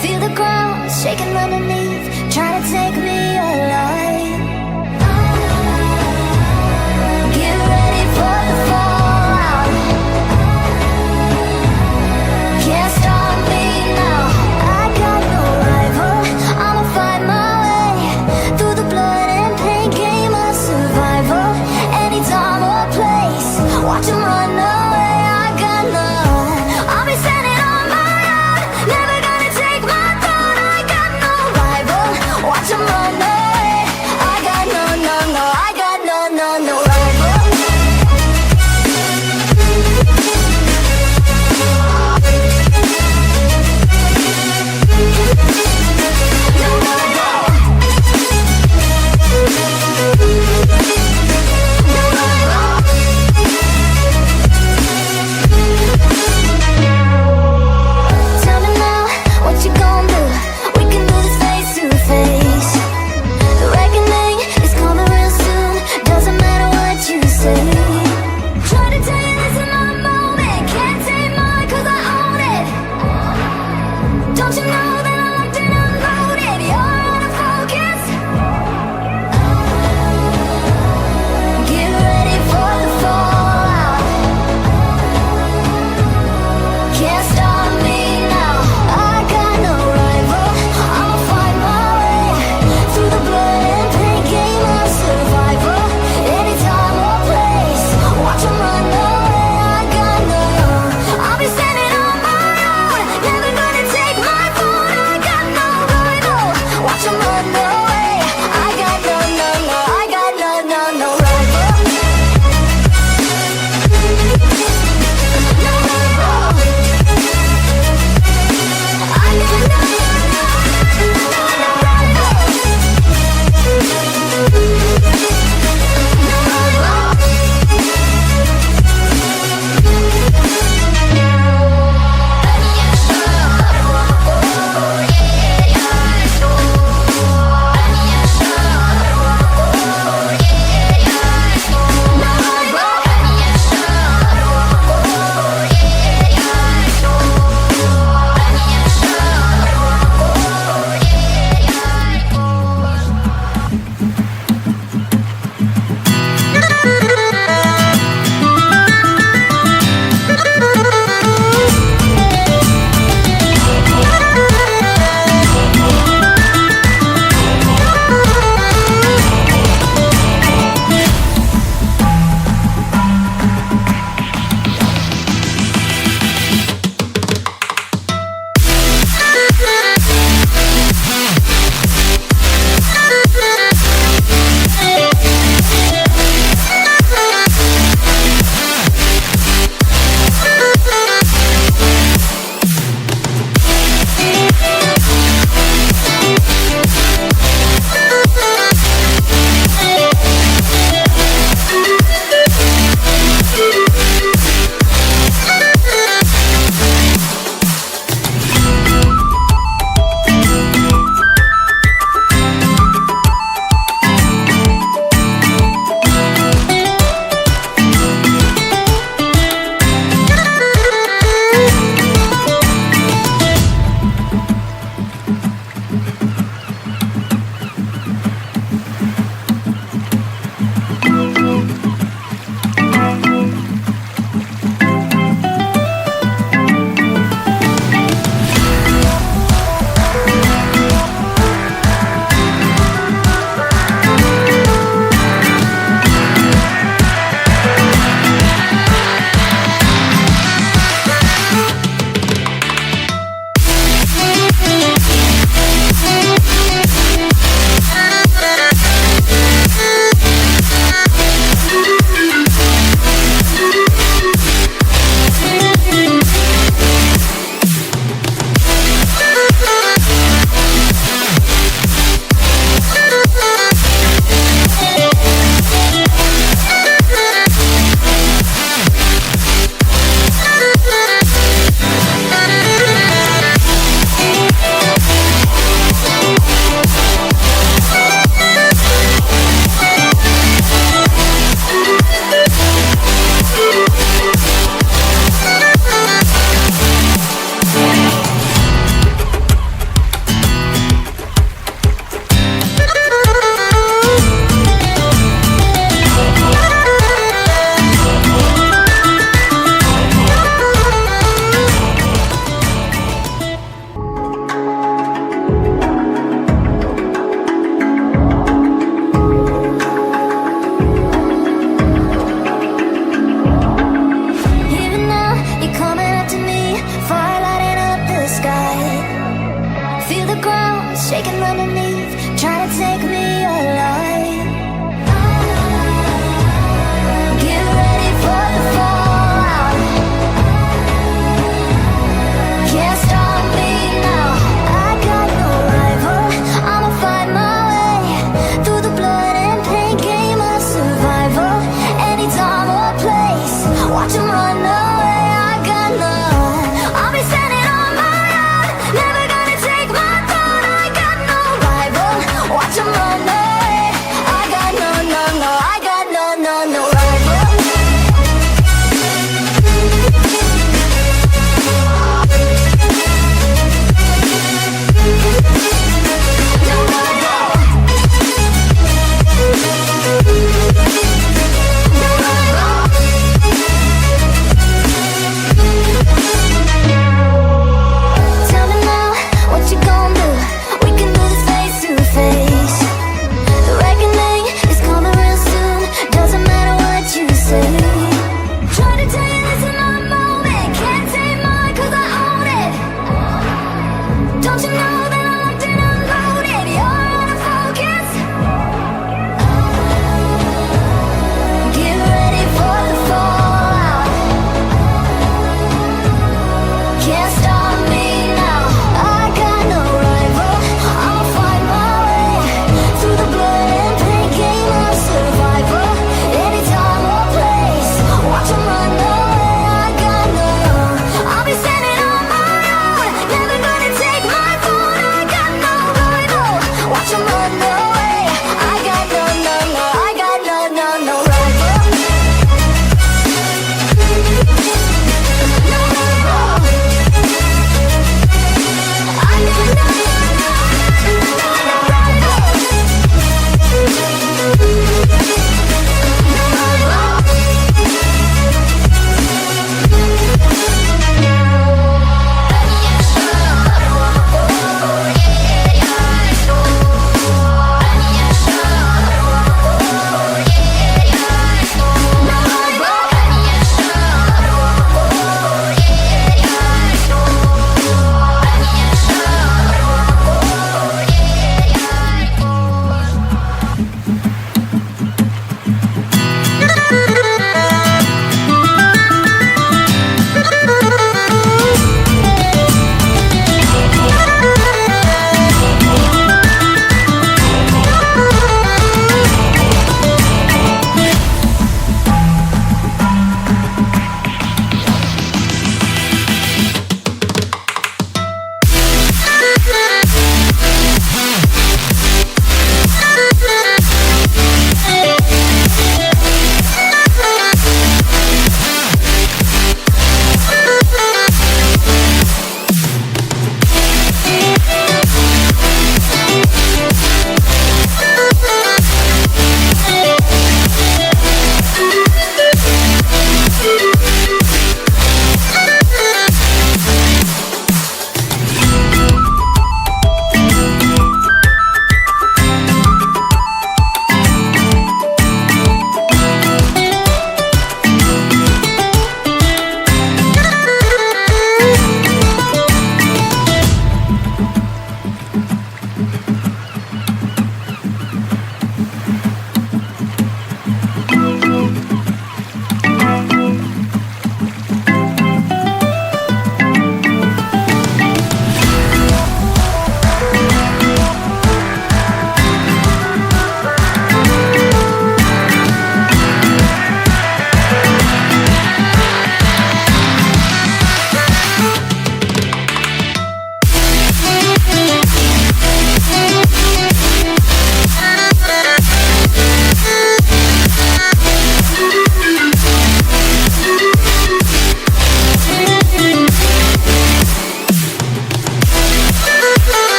Feel the ground shaking underneath, trying to take me alive. Get ready for the fallout. Can't stop me now. I got no rival. I'ma find my way through the blood and pain. Game of survival. Any time or place, watch 'em run away. I got none. I'll be standing on my own, never gonna take my throne. I got no rival. Watch 'em shaking underneath, trying to take me alive. Get ready for the fallout. Can't stop me now. I got no rival. I'ma find my way through the blood and pain. Game of survival, any time or place. Watch 'em run away. I got none. I'll be standing on my own, never gonna take my throne. I got no rival.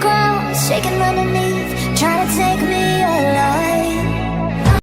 ground, shaking underneath.